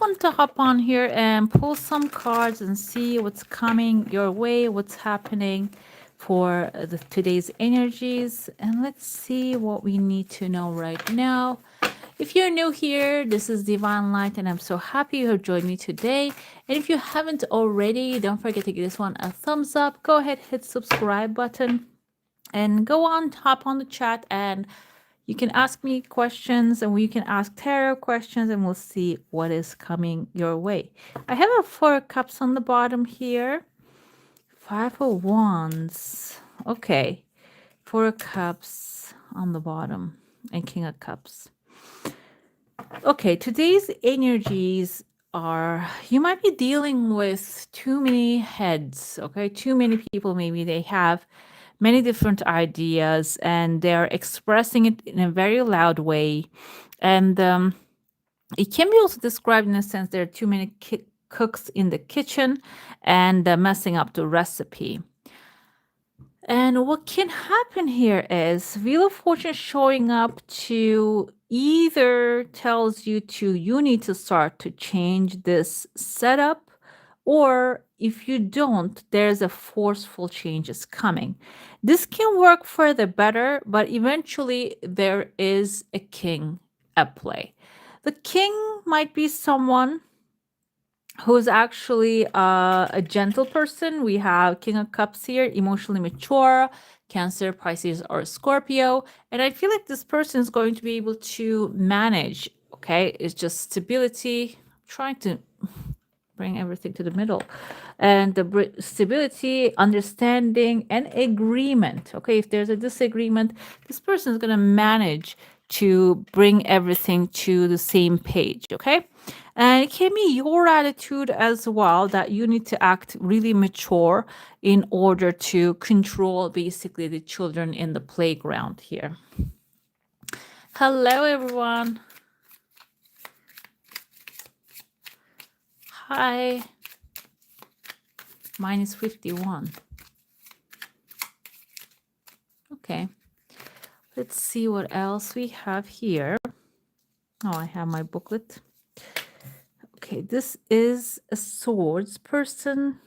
wanted to hop on here and pull some cards and see what's coming your way, what's happening for today's energies. And let's see what we need to know right now. If you're new here, this is Divine Light, and I'm so happy you have joined me today. And if you haven't already, don't forget to give this one a thumbs up. Go ahead, hit subscribe button, and go on, hop on the chat, and you can ask me questions, and we can ask tarot questions, and we'll see what is coming your way. I have a 4 cups on the bottom here. 5 of Wands. Okay. 4 cups on the bottom and King of Cups. Okay, today's energies are, you might be dealing with too many heads, okay? Too many people, maybe they have many different ideas and they're expressing it in a very loud way. And it can be also described in a sense there are too many cooks in the kitchen and messing up the recipe. And what can happen here is Wheel of Fortune showing up to either tells you you need to start to change this setup, or if you don't, there's a forceful changes coming. This can work for the better, but eventually there is a king at play. The king might be someone who's actually a gentle person. We have King of Cups here, emotionally mature, Cancer, Pisces, or Scorpio. And I feel like this person is going to be able to manage, okay? It's just stability. I'm trying to bring everything to the middle. And the stability, understanding, and agreement, okay? If there's a disagreement, this person is going to manage to bring everything to the same page, okay? And it can be your attitude as well that you need to act really mature in order to control basically the children in the playground here. Hello, everyone. Hi. Minus 51. Okay. Let's see what else we have here. Oh, I have my booklet. Okay, this is a swords person.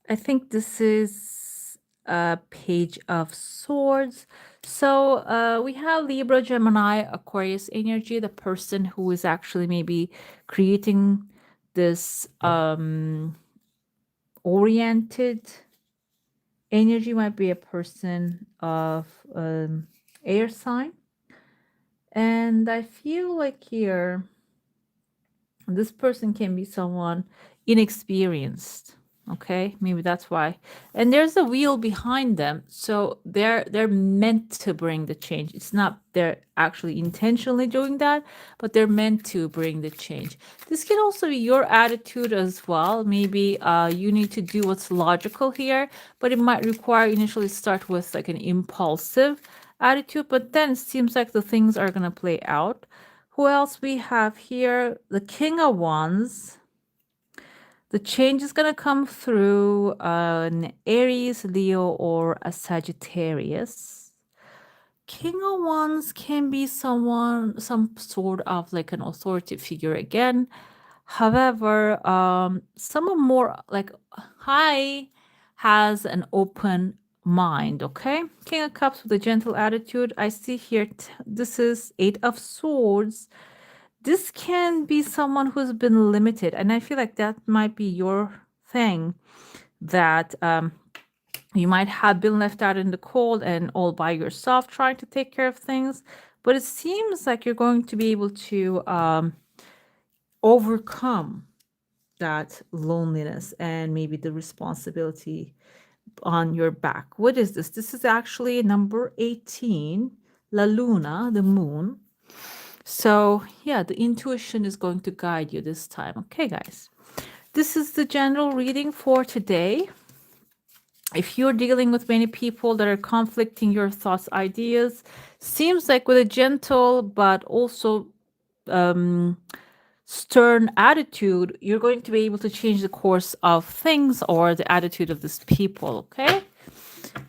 I think this is a page of swords. So we have Libra, Gemini, Aquarius energy, the person who is actually maybe creating this oriented energy might be a person of air sign. And I feel like here, this person can be someone inexperienced. Okay, maybe that's why. And there's a wheel behind them, so they're meant to bring the change. It's not they're actually intentionally doing that, but they're meant to bring the change. This can also be your attitude as well. Maybe you need to do what's logical here, but it might require initially start with like an impulsive attitude, but then it seems like the things are gonna play out. Who else we have here? The King of Wands. The change is going to come through an Aries, Leo, or a Sagittarius. King of Wands can be someone, some sort of like an authority figure again. However, someone more like high has an open mind, okay? King of Cups with a gentle attitude. I see here, this is 8 of Swords. This can be someone who's been limited, and I feel like that might be your thing, that you might have been left out in the cold and all by yourself trying to take care of things, but it seems like you're going to be able to overcome that loneliness and maybe the responsibility on your back. What is this? This is actually number 18, La Luna, the moon. So yeah, the intuition is going to guide you this time. Okay, guys, this is the general reading for today. If you're dealing with many people that are conflicting your thoughts, ideas, seems like with a gentle but also stern attitude, you're going to be able to change the course of things or the attitude of these people. Okay,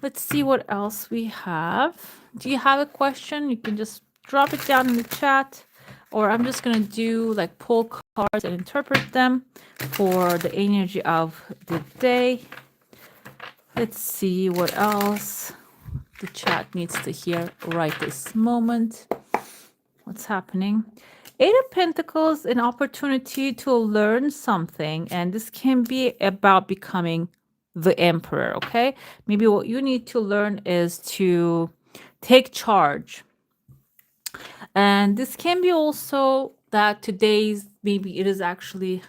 let's see what else we have. Do you have a question? You can just drop it down in the chat, or I'm just going to do like pull cards and interpret them for the energy of the day. Let's see what else the chat needs to hear right this moment. What's happening? Eight of Pentacles, an opportunity to learn something. And this can be about becoming the emperor, okay? Maybe what you need to learn is to take charge. And this can be also that today's, maybe it is actually,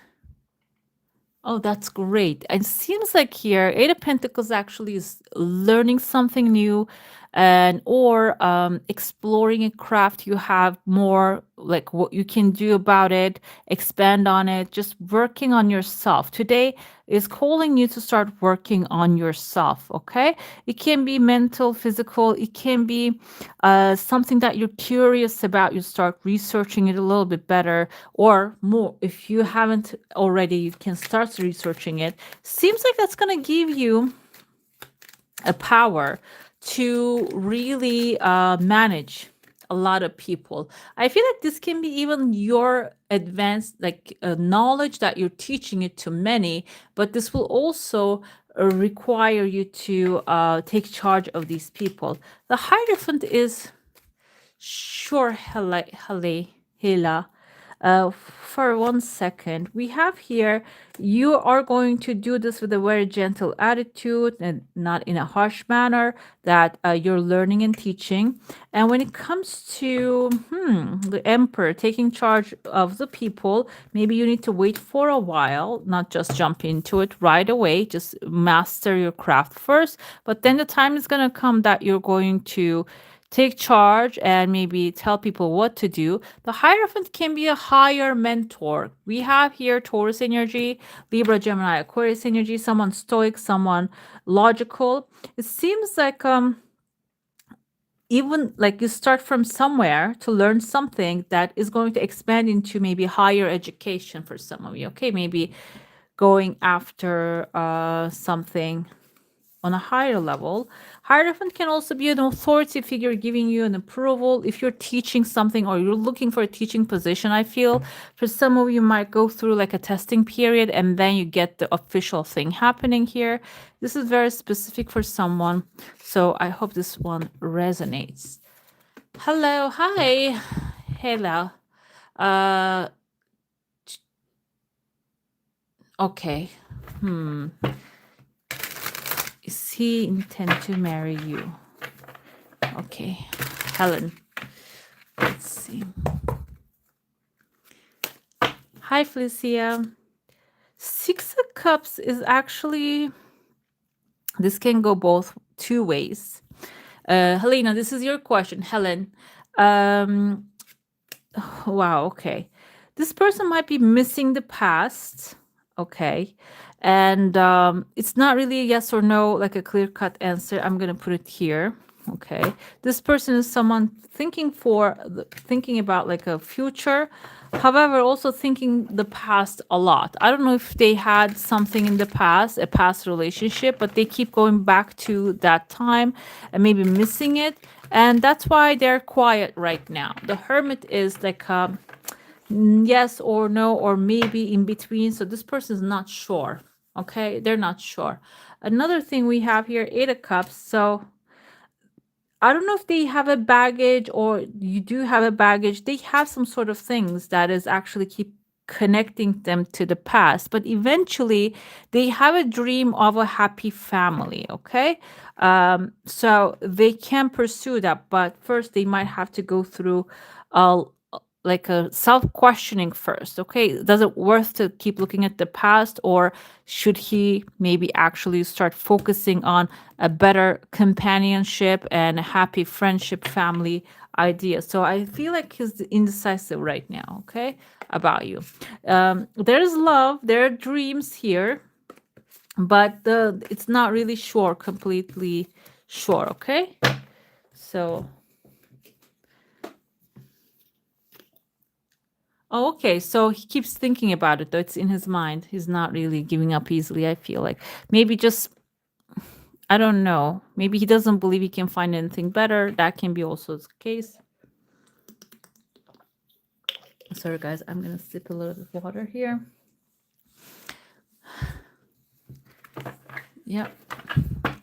oh, that's great. It seems like here, Eight of Pentacles actually is learning something new and or exploring a craft you have more, like what you can do about it, expand on it, just working on yourself. Today is calling you to start working on yourself, okay? It can be mental, physical, it can be something that you're curious about. You start researching it a little bit better or more. If you haven't already, you can start researching it. Seems like that's going to give you a power to really manage a lot of people. I feel like this can be even your advanced like knowledge that you're teaching it to many, but this will also require you to take charge of these people. The Hierophant is sure, Hela. For 1 second, we have here, you are going to do this with a very gentle attitude and not in a harsh manner, that you're learning and teaching. And when it comes to the emperor taking charge of the people, maybe you need to wait for a while, not just jump into it right away, just master your craft first. But then the time is going to come that you're going to take charge and maybe tell people what to do. The Hierophant can be a higher mentor. We have here Taurus energy, Libra, Gemini, Aquarius energy, someone stoic, someone logical. It seems like even like you start from somewhere to learn something that is going to expand into maybe higher education for some of you. Okay, maybe going after something on a higher level. Hierophant can also be an authority figure giving you an approval. If you're teaching something or you're looking for a teaching position, I feel for some of you might go through like a testing period and then you get the official thing happening here. This is very specific for someone. So I hope this one resonates. Hello. Hi. Hello. Uh, okay. Is he intend to marry you? Okay, Helen. Let's see. Hi, Felicia. Six of Cups is actually, this can go both two ways. Helena, this is your question. Helen. Wow, okay. This person might be missing the past. Okay. And it's not really a yes or no, like a clear-cut answer. I'm going to put it here. Okay. This person is someone thinking about like a future. However, also thinking the past a lot. I don't know if they had something in the past, a past relationship, but they keep going back to that time and maybe missing it. And that's why they're quiet right now. The Hermit is like yes or no, or maybe in between. So this person is not sure. Okay, they're not sure. Another thing we have here, Eight of Cups. So I don't know if they have a baggage or you do have a baggage. They have some sort of things that is actually keep connecting them to the past, but eventually they have a dream of a happy family. Okay. So they can pursue that, but first they might have to go through like a self-questioning first. Okay, does it worth to keep looking at the past, or should he maybe actually start focusing on a better companionship and a happy friendship family idea? So I feel like he's indecisive right now, okay, about you. There's love, there are dreams here, but it's not really sure, completely sure. Okay, so oh, okay. So he keeps thinking about it, though. It's in his mind. He's not really giving up easily, I feel like. Maybe just, I don't know. Maybe he doesn't believe he can find anything better. That can be also the case. Sorry, guys, I'm going to sip a little bit of water here. Yeah,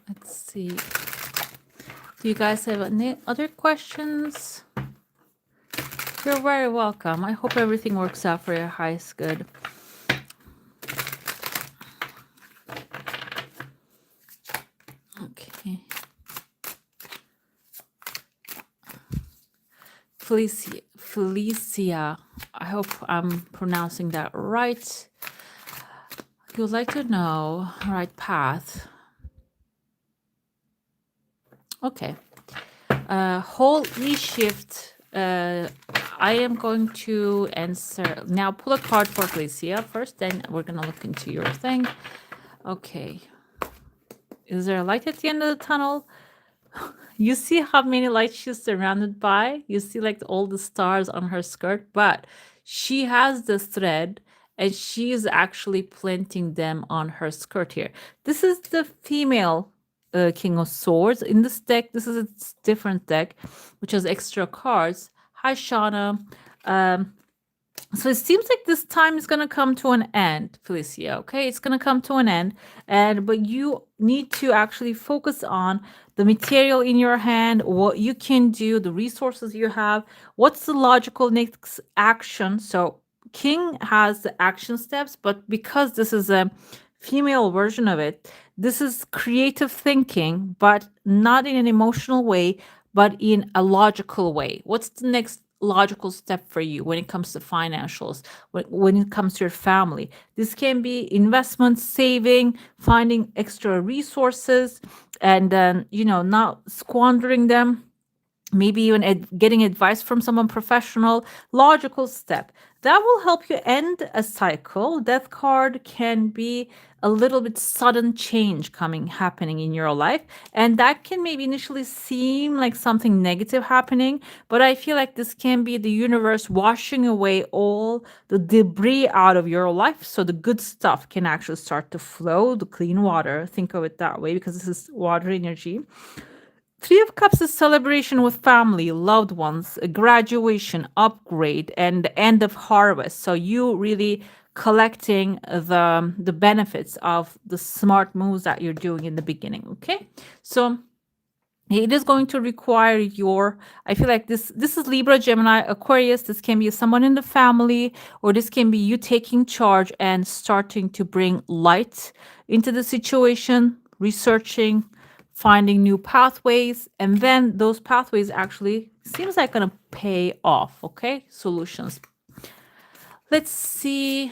let's see. Do you guys have any other questions? You're very welcome. I hope everything works out for your highest good. Okay. Felicia, I hope I'm pronouncing that right. You'd like to know right path. Okay. Whole E-shift. I am going to answer. Now pull a card for Felicia first, then we're going to look into your thing. Okay. Is there a light at the end of the tunnel? You see how many lights she's surrounded by? You see like all the stars on her skirt, but she has this thread and she's actually planting them on her skirt here. This is the female King of Swords. In this deck, this is a different deck, which has extra cards. Hi, Shauna. So it seems like this time is going to come to an end, Felicia, okay? It's going to come to an end, but you need to actually focus on the material in your hand, what you can do, the resources you have, what's the logical next action. So King has the action steps, but because this is a female version of it, this is creative thinking, but not in an emotional way, but in a logical way. What's the next logical step for you when it comes to financials, when it comes to your family? This can be investment, saving, finding extra resources, and then, not squandering them. Maybe even getting advice from someone professional. Logical step that will help you end a cycle. Death card can be a little bit sudden change happening in your life, and that can maybe initially seem like something negative happening, but I feel like this can be the universe washing away all the debris out of your life, so the good stuff can actually start to flow, the clean water. Think of it that way, because this is water energy. Three of Cups is celebration with family, loved ones, a graduation, upgrade, and the end of harvest. So you really collecting the benefits of the smart moves that you're doing in the beginning. Okay, so it is going to require I feel like this is Libra, Gemini, Aquarius. This can be someone in the family, or this can be you taking charge and starting to bring light into the situation, researching, finding new pathways, and then those pathways actually seems like gonna pay off. Okay, solutions. Let's see,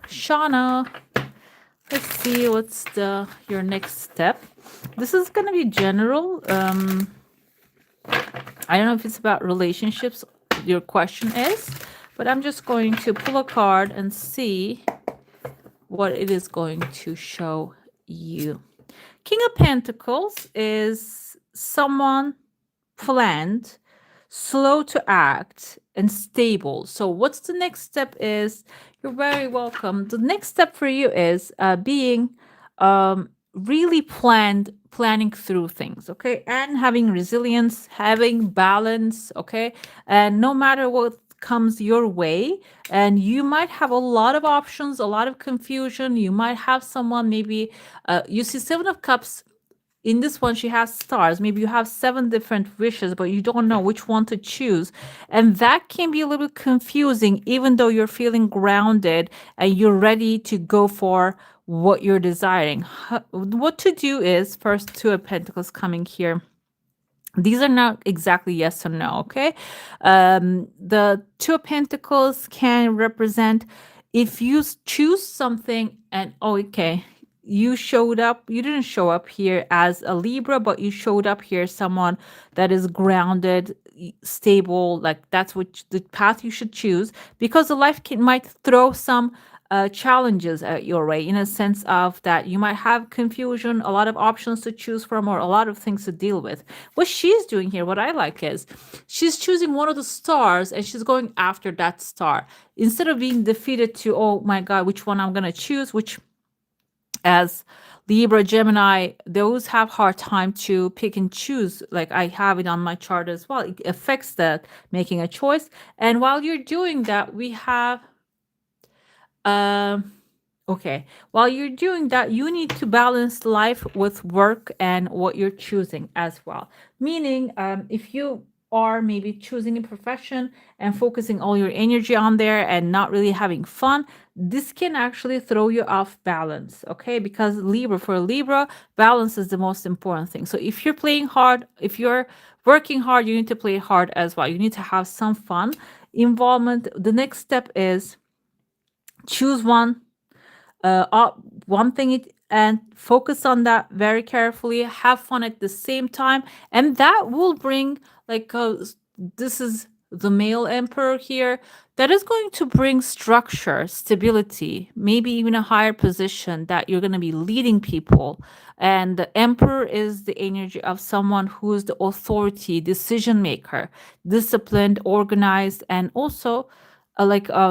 Shauna. Let's see what's your next step. This is gonna be general. I don't know if it's about relationships, your question is, but I'm just going to pull a card and see what it is going to show you. King of Pentacles is someone planned, slow to act, and stable. So what's the next step is, you're very welcome. The next step for you is being really planning through things, okay? And having resilience, having balance, okay? And no matter what comes your way, and you might have a lot of options, a lot of confusion. You might have someone, maybe you see Seven of Cups. In this one, she has stars. Maybe you have 7 different wishes, but you don't know which one to choose. And that can be a little confusing, even though you're feeling grounded and you're ready to go for what you're desiring. What to do is, first, Two of Pentacles coming here. These are not exactly yes or no, okay? The Two of Pentacles can represent if you choose something and, okay, you didn't show up here as a Libra, but you showed up here someone that is grounded, stable, like that's what the path you should choose, because the life might throw some challenges at your way, in a sense of that you might have confusion, a lot of options to choose from, or a lot of things to deal with. What she's doing here, what I like, is she's choosing one of the stars and she's going after that star instead of being defeated to, oh my God, which one I'm going to choose, which as Libra, Gemini, those have hard time to pick and choose. Like I have it on my chart as well. It affects that making a choice. And while you're doing that, we have um okay. While you're doing that, you need to balance life with work and what you're choosing as well. Meaning, if you are maybe choosing a profession and focusing all your energy on there and not really having fun, this can actually throw you off balance, okay? Because for Libra, balance is the most important thing. So if you're playing hard, if you're working hard, you need to play hard as well. You need to have some fun involvement. The next step is choose uh, one thing and focus on that very carefully, have fun at the same time, and that will bring like this is the male emperor here, that is going to bring structure, stability, maybe even a higher position that you're going to be leading people. And the emperor is the energy of someone who is the authority, decision maker, disciplined, organized, and also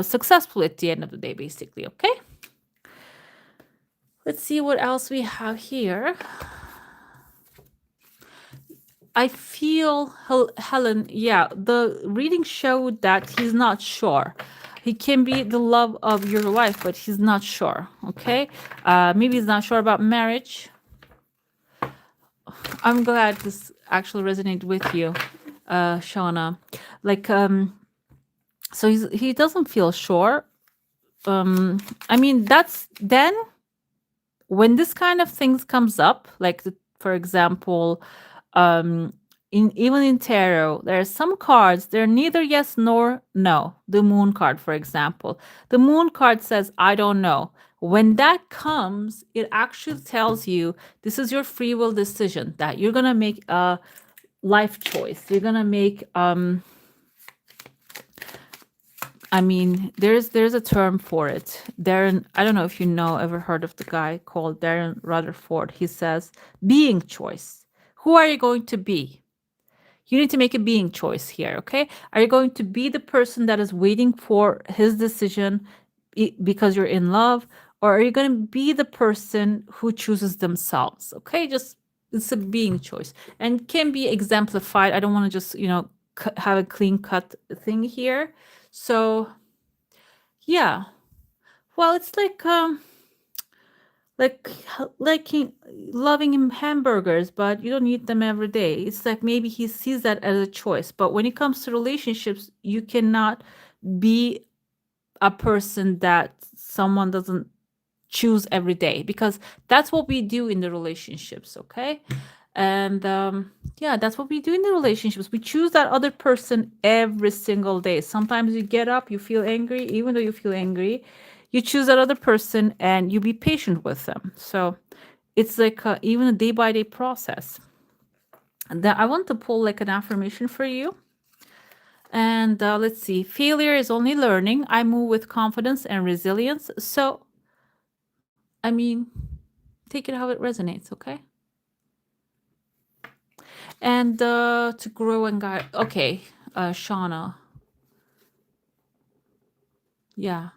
successful at the end of the day, basically. Okay, let's see what else we have here. I feel Helen, yeah, the reading showed that he's not sure. He can be the love of your life, but he's not sure. Okay, maybe he's not sure about marriage. I'm glad this actually resonated with you, Shauna. Like, so he doesn't feel sure. I mean, that's then when this kind of things comes up, like for example, um, even in tarot, there are some cards. They're neither yes nor no. The Moon card, for example, the Moon card says, "I don't know." When that comes, it actually tells you this is your free will decision that you're gonna make a life choice. You're gonna make I mean, there's a term for it. Darren, I don't know if you know, ever heard of the guy called Darren Rutherford. He says, being choice. Who are you going to be? You need to make a being choice here, okay? Are you going to be the person that is waiting for his decision because you're in love? Or are you going to be the person who chooses themselves, okay? Just, it's a being choice and can be exemplified. I don't want to just, have a clean cut thing here. So yeah. Well, it's like loving him hamburgers, but you don't eat them every day. It's like maybe he sees that as a choice. But when it comes to relationships, you cannot be a person that someone doesn't choose every day, because that's what we do in the relationships, okay? And yeah, that's what we do in the relationships. We choose that other person every single day. Sometimes you get up, you feel angry. Even though you feel angry, you choose that other person and you be patient with them. So it's like even a day by day process. And then I want to pull like an affirmation for you. And let's see, failure is only learning. I move with confidence and resilience. So I mean, take it how it resonates, okay? And to grow and guide. Okay, Shauna. Yeah.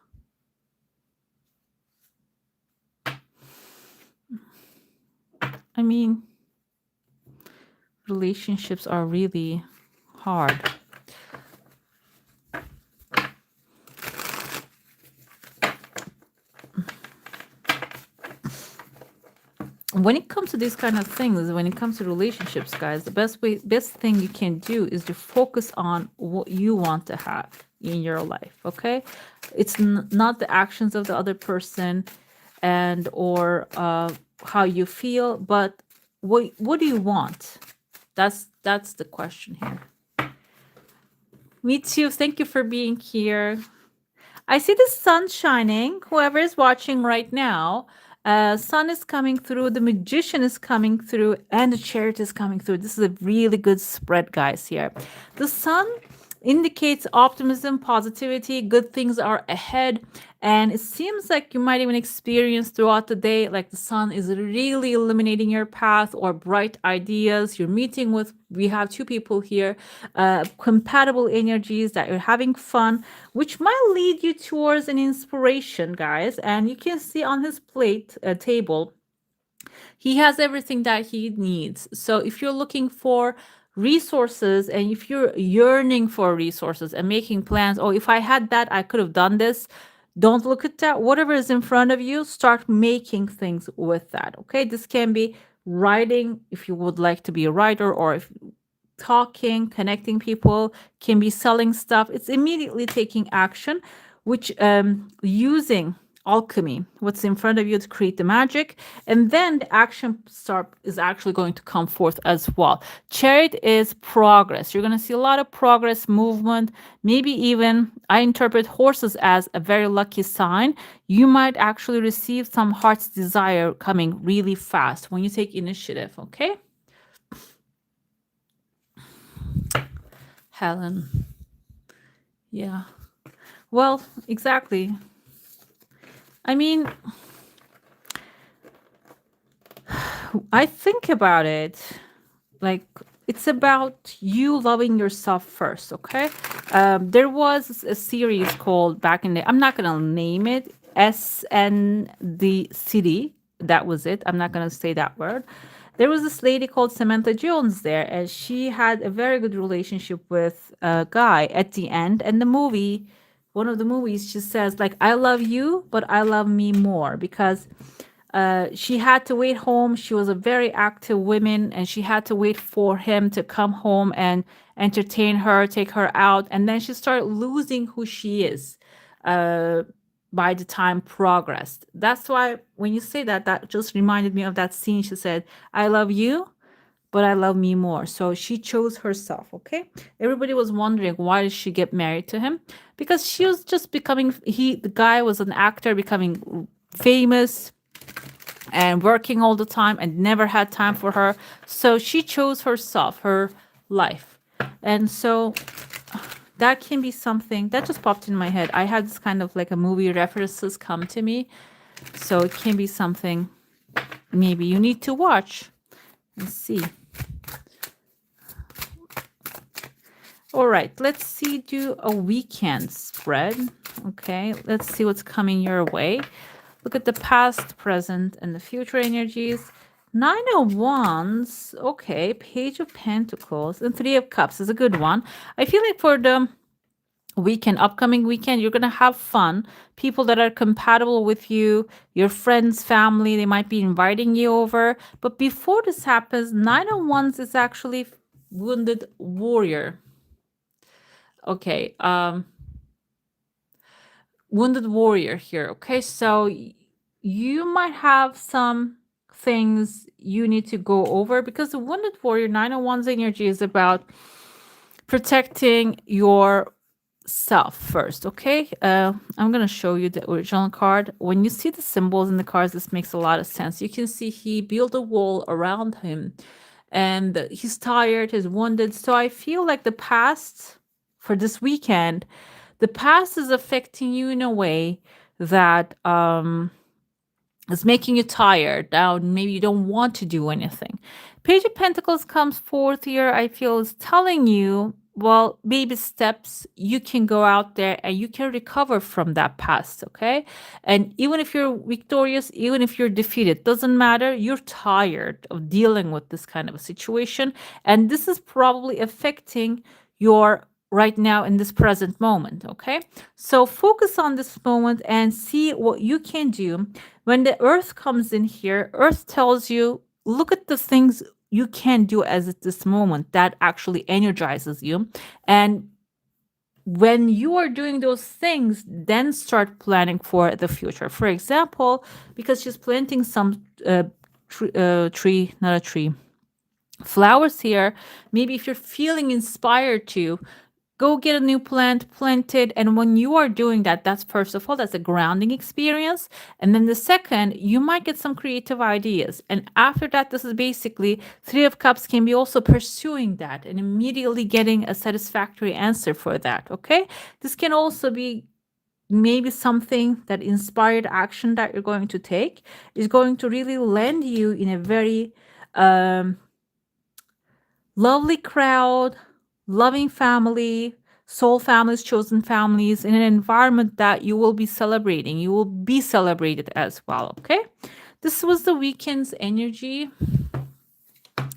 I mean, relationships are really hard. When it comes to these kind of things, when it comes to relationships, guys, the best thing you can do is to focus on what you want to have in your life, okay? It's not the actions of the other person and or how you feel, but what do you want? That's the question here. Me too. Thank you for being here. I see the sun shining. Whoever is watching right now, sun is coming through, the magician is coming through, and the chariot is coming through. This is a really good spread, guys, here. The sun indicates optimism, positivity, good things are ahead, And it seems like you might even experience throughout the day, like the sun is really illuminating your path or bright ideas. You're meeting with, we have two people here, compatible energies that you're having fun, which might lead you towards an inspiration, guys. And you can see on his plate table, he has everything that he needs. So if you're looking for resources and if you're yearning for resources and making plans, oh, if I had that, I could have done this. Don't look at that. Whatever is in front of you, start making things with that. Okay. This can be writing if you would like to be a writer, or if talking, connecting people, can be selling stuff. It's immediately taking action, which using alchemy, what's in front of you to create the magic, and then the action start is actually going to come forth as well. Chariot is progress. You're going to see a lot of progress, movement, maybe even I interpret horses as a very lucky sign. You might actually receive some heart's desire coming really fast when you take initiative. Okay, Helen. Yeah. Well, exactly. I mean, I think about it like it's about you loving yourself first, okay? There was a series called back in the, I'm not gonna name it, the City. That was it. I'm not gonna say that word. There was this lady called Samantha Jones there, and she had a very good relationship with a guy at the end. And the movie, one of the movies, she says, like, I love you, but I love me more, because she had to wait home. She was a very active woman, and she had to wait for him to come home and entertain her, take her out. And then she started losing who she is uh, by the time progressed. That's why when you say that, that just reminded me of that scene. She said, I love you, but I love me more. So she chose herself, okay? Everybody was wondering, why did she get married to him? Because she was just becoming, the guy was an actor, becoming famous and working all the time and never had time for her. So she chose herself, her life. And so that can be something that just popped in my head. I had this kind of like a movie references come to me. So it can be something maybe you need to watch and see. All right, let's see, do a weekend spread. Okay, let's see what's coming your way. Look at the past, present, and the future energies. Nine of Wands, okay, Page of Pentacles, and Three of Cups is a good one. I feel like for the weekend, upcoming weekend, you're going to have fun. People that are compatible with you, your friends, family, they might be inviting you over. But before this happens, Nine of Wands is actually wounded warrior. Okay, wounded warrior here. Okay, so you might have some things you need to go over, because the wounded warrior 901's energy is about protecting your self first. Okay, I'm gonna show you the original card. When you see the symbols in the cards, this makes a lot of sense. You can see he built a wall around him, and he's tired, he's wounded. So I feel like the past for this weekend, the past is affecting you in a way that is making you tired. Now maybe you don't want to do anything. Page of Pentacles comes forth here, I feel, is telling you, well, baby steps, you can go out there and you can recover from that past, okay? And even if you're victorious, even if you're defeated, doesn't matter. You're tired of dealing with this kind of a situation, and this is probably affecting your right now in this present moment, okay? So focus on this moment and see what you can do. When the earth comes in here, earth tells you, look at the things you can do as at this moment that actually energizes you. And when you are doing those things, then start planning for the future. For example, because she's planting some tree, not a tree, flowers here. Maybe if you're feeling inspired to, go get a new plant, plant it. And when you are doing that, that's first of all, that's a grounding experience. And then the second, you might get some creative ideas. And after that, this is basically Three of Cups can be also pursuing that and immediately getting a satisfactory answer for that. Okay. This can also be maybe something, that inspired action that you're going to take is going to really land you in a very lovely crowd, loving family, soul families, chosen families, in an environment that you will be celebrating. You will be celebrated as well. Okay. This was the weekend's energy.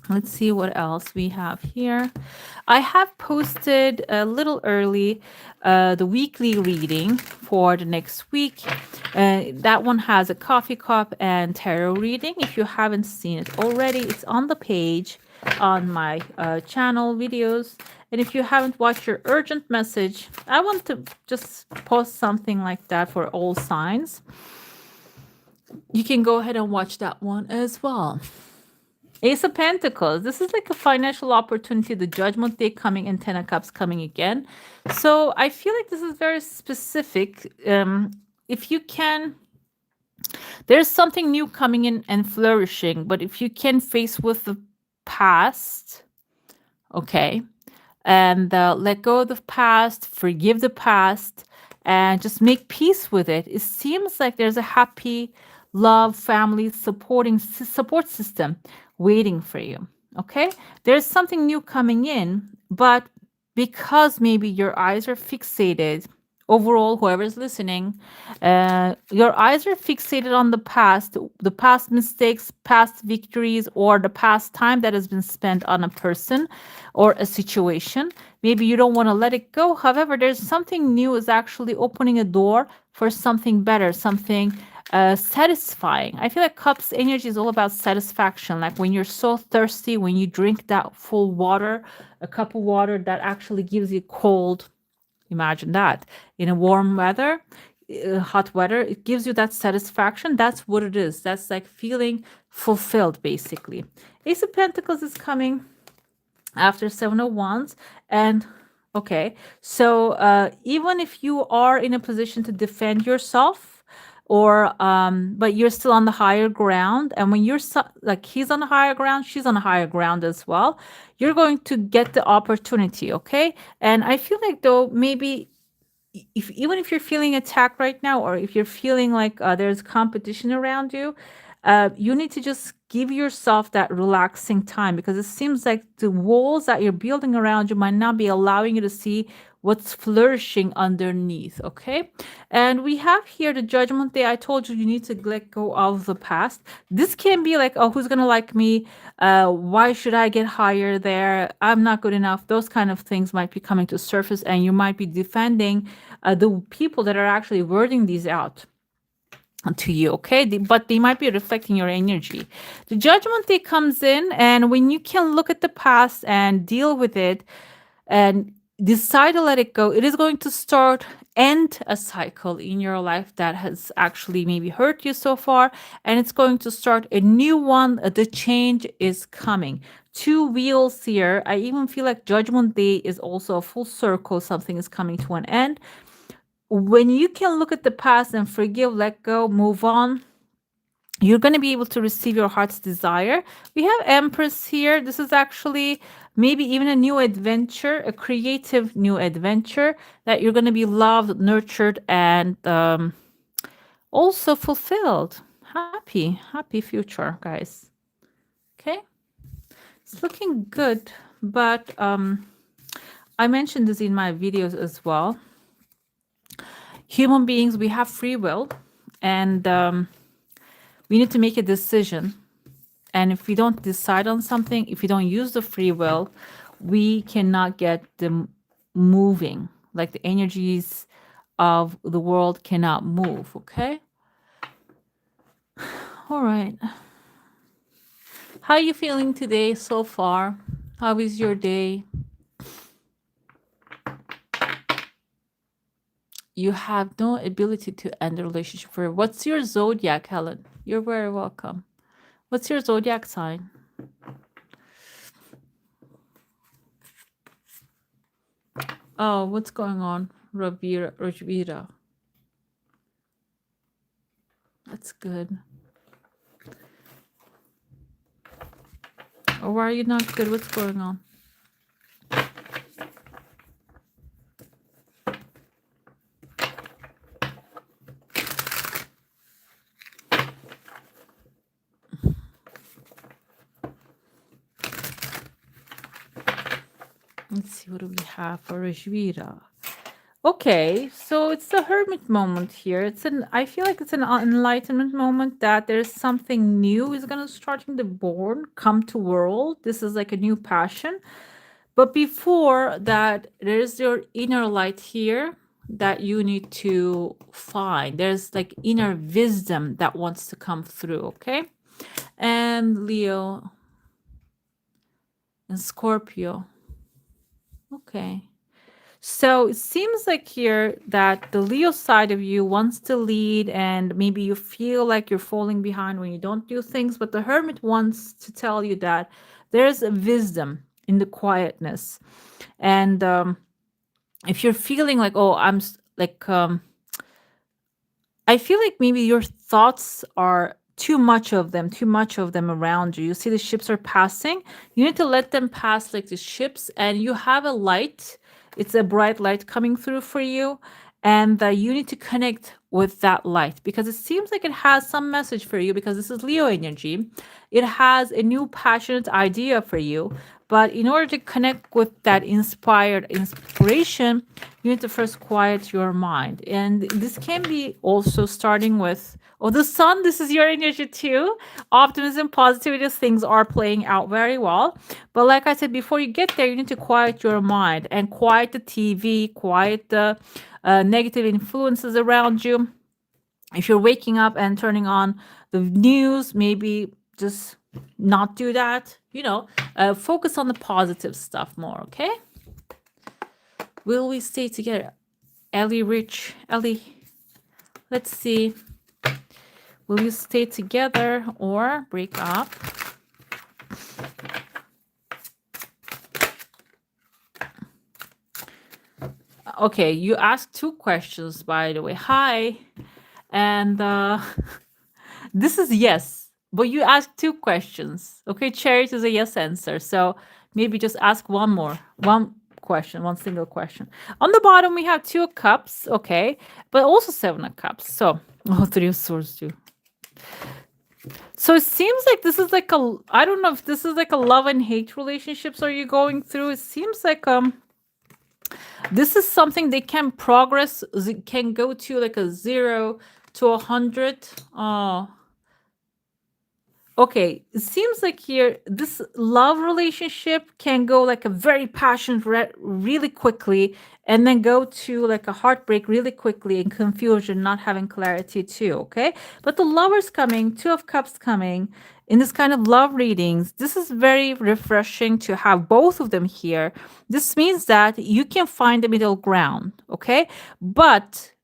Let's see what else we have here. I have posted a little early the weekly reading for the next week. That one has a coffee cup and tarot reading. If you haven't seen it already, it's on the page on my channel videos. And if you haven't watched your urgent message, I want to just post something like that for all signs. You can go ahead and watch that one as well. Ace of Pentacles. This is like a financial opportunity. The Judgment Day coming and Ten of Cups coming again. So I feel like this is very specific. If you can, there's something new coming in and flourishing. But if you can face with the past, okay, and let go of the past, forgive the past, and just make peace with it. It seems like there's a happy, love, family support system waiting for you. Okay, there's something new coming in, but because maybe your eyes are fixated. Overall, whoever's listening, your eyes are fixated on the past mistakes, past victories, or the past time that has been spent on a person or a situation. Maybe you don't want to let it go. However, there's something new is actually opening a door for something better, something satisfying. I feel like Cups energy is all about satisfaction. Like when you're so thirsty, when you drink that full water, a cup of water that actually gives you cold. Imagine that in a warm weather, hot weather, it gives you that satisfaction. That's what it is. That's like feeling fulfilled, basically. Ace of Pentacles is coming after Seven of Wands. And okay, so even if you are in a position to defend yourself, or but you're still on the higher ground, and when you're like he's on the higher ground, she's on the higher ground as well, you're going to get the opportunity. Okay, and I feel like though maybe if even if you're feeling attacked right now, or if you're feeling like there's competition around you, you need to just give yourself that relaxing time, because it seems like the walls that you're building around you might not be allowing you to see what's flourishing underneath. Okay, and we have here the Judgment Day. I told you need to let go of the past. This can be like, oh, who's gonna like me, why should I get higher there, I'm not good enough. Those kind of things might be coming to surface, and you might be defending the people that are actually wording these out to you. Okay, but they might be reflecting your energy. The Judgment Day comes in, and when you can look at the past and deal with it and decide to let it go, it is going to end a cycle in your life that has actually maybe hurt you so far, and it's going to start a new one. The change is coming. Two wheels here. I even feel like Judgment Day is also a full circle. Something is coming to an end. When you can look at the past and forgive, let go, move on, you're going to be able to receive your heart's desire. We have Empress here. This is actually maybe even a new adventure, a creative new adventure that you're going to be loved, nurtured, and also fulfilled. Happy future, guys. Okay, it's looking good, but I mentioned this in my videos as well. Human beings, we have free will, and we need to make a decision. And if we don't decide on something, if we don't use the free will, we cannot get them moving. Like the energies of the world cannot move. Okay. All right. How are you feeling today so far? How is your day? You have no ability to end a relationship. What's your zodiac, Helen? You're very welcome. What's your zodiac sign? Oh, what's going on? Ravira. That's good. Or why are you not good? What's going on? Let's see, what do we have for Rajvira? Okay, so it's the hermit moment here. I feel like it's an enlightenment moment that there's something new is gonna starting to born, come to world. This is like a new passion. But before that, there's your inner light here that you need to find. There's like inner wisdom that wants to come through, okay? And Leo and Scorpio. Okay. So it seems like here that the Leo side of you wants to lead, and maybe you feel like you're falling behind when you don't do things, but the Hermit wants to tell you that there's a wisdom in the quietness. And if you're feeling like, oh, I feel like maybe your thoughts are too much of them around you. You see the ships are passing. You need to let them pass like the ships, and you have a light. It's a bright light coming through for you, and you need to connect with that light because it seems like it has some message for you because this is Leo energy. It has a new passionate idea for you, but in order to connect with that inspiration, you need to first quiet your mind. And this can be also starting with, oh, the sun, this is your energy too. Optimism, positivity, things are playing out very well. But like I said, before you get there, you need to quiet your mind and quiet the TV, quiet the negative influences around you. If you're waking up and turning on the news, maybe just not do that. Focus on the positive stuff more, okay? Will we stay together? Ellie Rich, Ellie, let's see. Will you stay together or break up? Okay, you asked 2 questions, by the way. Hi. And this is yes, but you asked 2 questions. Okay, Chariot is a yes answer. So maybe just ask one question, one single question. On the bottom, we have 2 cups, okay, but also 7 of cups. So, 3 of swords too. So it seems like this is like I don't know if this is like a love and hate relationships are you going through. It seems like this is something they can progress, can go to like a 0 to 100. Okay, it seems like here this love relationship can go like a very passionate really quickly, and then go to like a heartbreak really quickly and confusion, not having clarity too, okay? But the lovers coming, 2 of cups coming in this kind of love readings, this is very refreshing to have both of them here. This means that you can find the middle ground, okay? But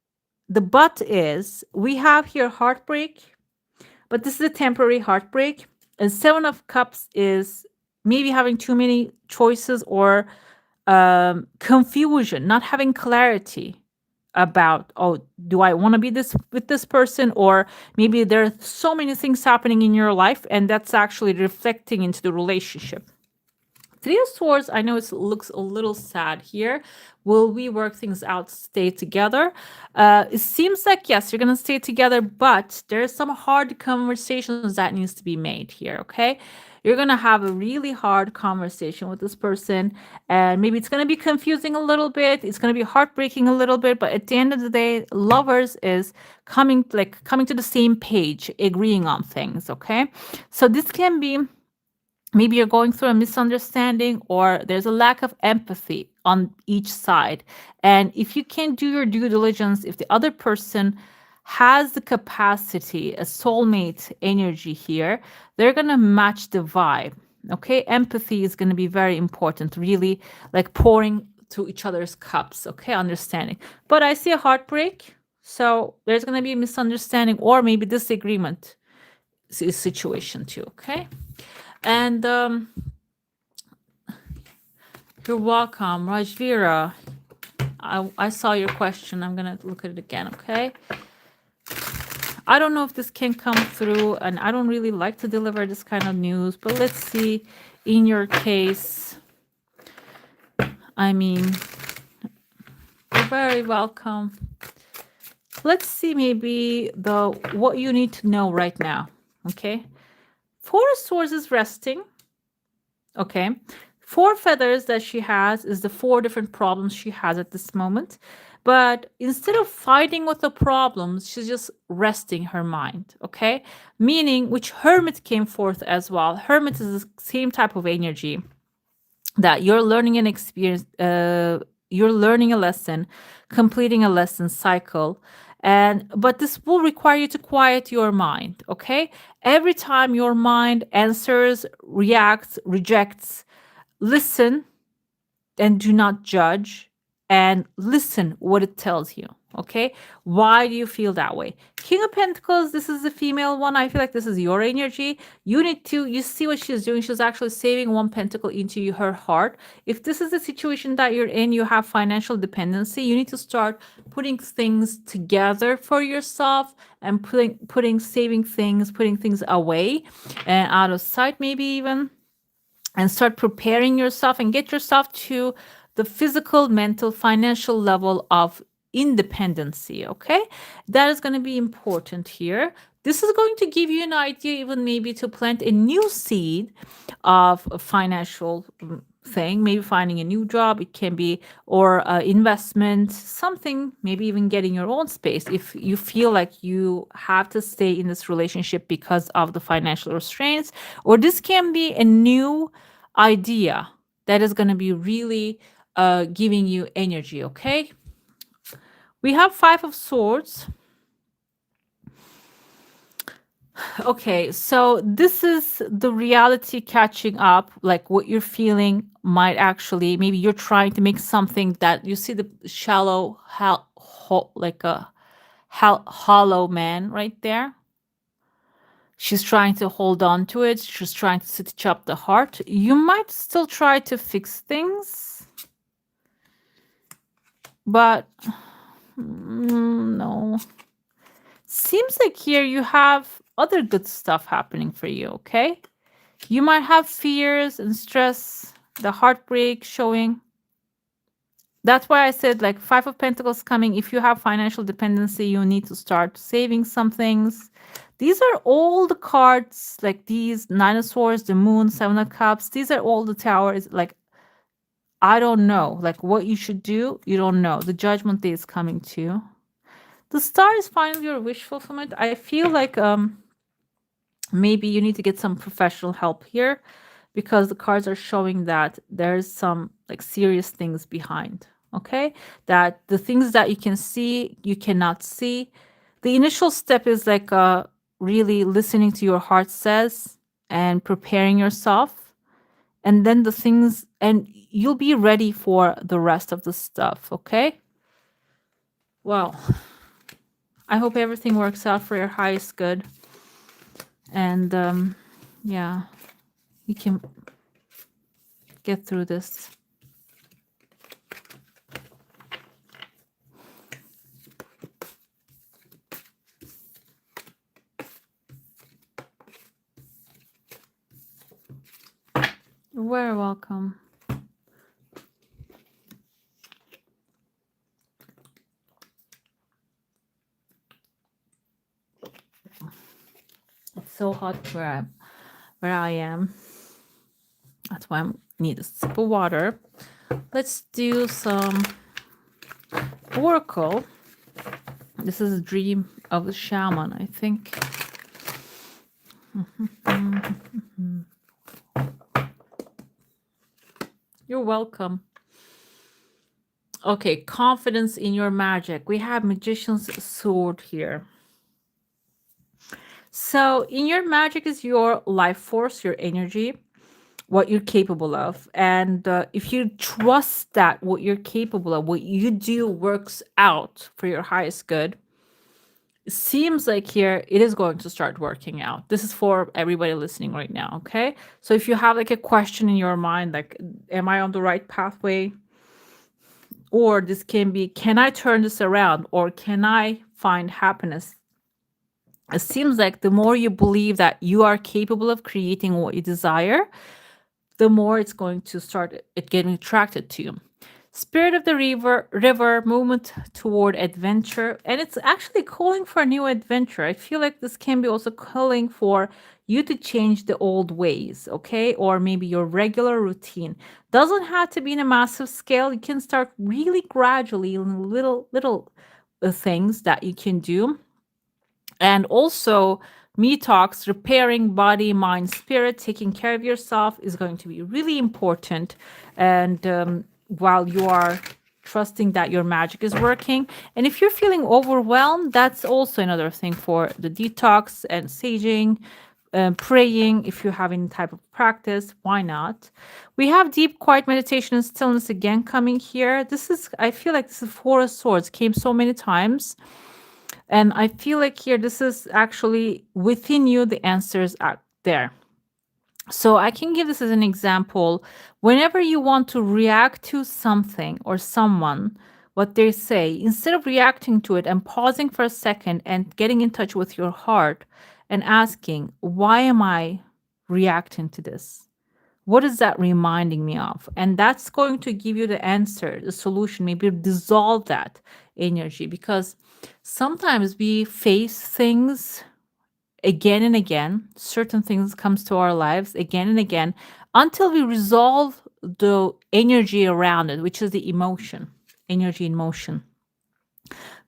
the but is we have here heartbreak, but this is a temporary heartbreak. And 7 of cups is maybe having too many choices or confusion, not having clarity about, oh, do I want to be this with this person? Or maybe there are so many things happening in your life, and that's actually reflecting into the relationship. 3 of Swords, I know it looks a little sad here. Will we work things out, stay together? It seems like, yes, you're going to stay together, but there's some hard conversations that needs to be made here, okay? You're going to have a really hard conversation with this person, and maybe it's going to be confusing a little bit. It's going to be heartbreaking a little bit, but at the end of the day, lovers is coming to the same page, agreeing on things, okay? So this can be, maybe you're going through a misunderstanding or there's a lack of empathy on each side. And if you can't do your due diligence, if the other person has the capacity, a soulmate energy here, they're going to match the vibe. Okay. Empathy is going to be very important, really like pouring to each other's cups. Okay. Understanding. But I see a heartbreak. So there's going to be a misunderstanding or maybe disagreement situation too. Okay. And you're welcome, Rajvira. I saw your question. I'm going to look at it again, okay? I don't know if this can come through, and I don't really like to deliver this kind of news, but let's see in your case. I mean, you're very welcome. Let's see maybe what you need to know right now, okay? 4 of Swords is resting. Okay. Four feathers that she has is the four different problems she has at this moment. But instead of fighting with the problems, she's just resting her mind. Okay. Meaning, which Hermit came forth as well. Hermit is the same type of energy that you're learning an experience, you're learning a lesson, completing a lesson cycle. And but this will require you to quiet your mind. Okay. Every time your mind answers, reacts, rejects, listen and do not judge, and listen what it tells you. Okay. Why do you feel that way? King of Pentacles, this is the female one. I feel like this is your energy. You need to, you see what she's doing. She's actually saving one pentacle into her heart. If this is the situation that you're in, you have financial dependency, you need to start putting things together for yourself and putting saving things, putting things away and out of sight, maybe even, and start preparing yourself and get yourself to the physical, mental, financial level of independency. Okay. That is going to be important here. This is going to give you an idea, even maybe to plant a new seed of a financial thing, maybe finding a new job. It can be, or investment, something, maybe even getting your own space if you feel like you have to stay in this relationship because of the financial restraints. Or this can be a new idea that is going to be really giving you energy. Okay. We have Five of Swords. Okay, so this is the reality catching up, like what you're feeling might actually, maybe you're trying to make something that you see the shallow, like a hollow man right there. She's trying to hold on to it. She's trying to stitch up the heart. You might still try to fix things, but no. Seems like here you have other good stuff happening for you, okay? You might have fears and stress, the heartbreak showing. That's why I said like Five of Pentacles coming. If you have financial dependency, you need to start saving some things. These are all the cards, like these Nine of Swords, the Moon, Seven of Cups. These are all the towers. Like, I don't know. Like what you should do, you don't know. The Judgment Day is coming too. The Star is finally your wish fulfillment. I feel like maybe you need to get some professional help here because the cards are showing that there's some like serious things behind. Okay, that the things that you can see, you cannot see. The initial step is like really listening to your heart says and preparing yourself, and then the things, and you'll be ready for the rest of the stuff. Okay. Well, I hope everything works out for your highest good. And yeah, you can get through this. You're very welcome. It's so hot where I am. That's why I need a sip of water. Let's do some Oracle. This is a dream of the shaman, I think. You're welcome. Okay, confidence in your magic. We have Magician's Sword here. So in your magic is your life force, your energy, what you're capable of. And if you trust that what you're capable of, what you do works out for your highest good, it seems like here it is going to start working out. This is for everybody listening right now, okay? So if you have like a question in your mind, like, am I on the right pathway? Or this can be, can I turn this around? Or can I find happiness? It seems like the more you believe that you are capable of creating what you desire, the more it's going to start it getting attracted to you. Spirit of the river, movement toward adventure. And it's actually calling for a new adventure. I feel like this can be also calling for you to change the old ways, okay? Or maybe your regular routine. Doesn't have to be in a massive scale. You can start really gradually in little things that you can do. And also, me talks, repairing body, mind, spirit, taking care of yourself is going to be really important. And while you are trusting that your magic is working. And if you're feeling overwhelmed, that's also another thing for the detox and saging. Praying, if you have any type of practice, why not? We have deep, quiet meditation and stillness again coming here. This is, I feel like this is Four of Swords, came so many times. And I feel like here, this is actually within you, the answers are there. So I can give this as an example. Whenever you want to react to something or someone, what they say, instead of reacting to it and pausing for a second and getting in touch with your heart and asking, why am I reacting to this? What is that reminding me of? And that's going to give you the answer, the solution, maybe dissolve that energy, because sometimes we face things again and again, certain things comes to our lives again and again until we resolve the energy around it, which is the emotion, energy in motion.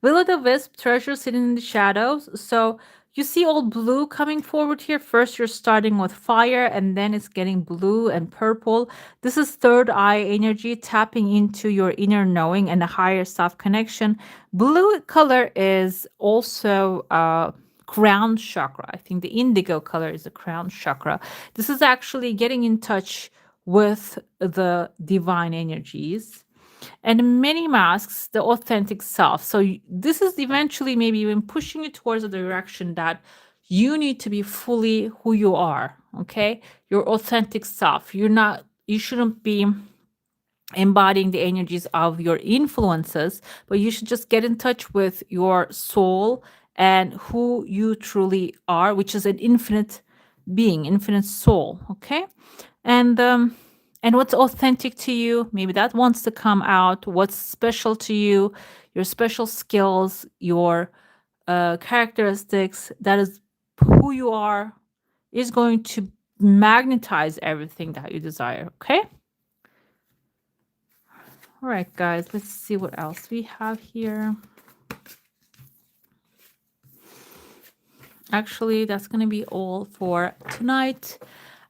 Will o' the Wisp, treasure sitting in the shadows. So you see all blue coming forward here. First, you're starting with fire, and then it's getting blue and purple. This is third eye energy, tapping into your inner knowing and a higher self connection. Blue color is also crown chakra. I think the indigo color is the crown chakra. This is actually getting in touch with the divine energies, and many masks the authentic self. So this is eventually maybe even pushing you towards the direction that you need to be fully who you are. Okay, your authentic self. You shouldn't be embodying the energies of your influences, but you should just get in touch with your soul and who you truly are, which is an infinite being, infinite soul. Okay, and what's authentic to you, maybe that wants to come out. What's special to you, your special skills, your characteristics, that is who you are, is going to magnetize everything that you desire. Okay. All right, guys, let's see what else we have here. Actually, that's going to be all for tonight.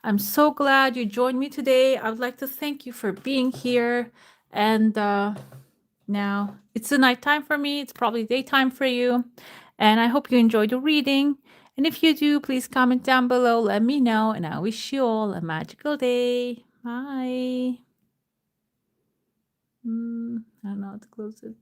I'm so glad you joined me today. I would like to thank you for being here. And now it's the nighttime for me. It's probably daytime for you. And I hope you enjoyed the reading. And if you do, please comment down below. Let me know. And I wish you all a magical day. Bye. I don't know how to close it.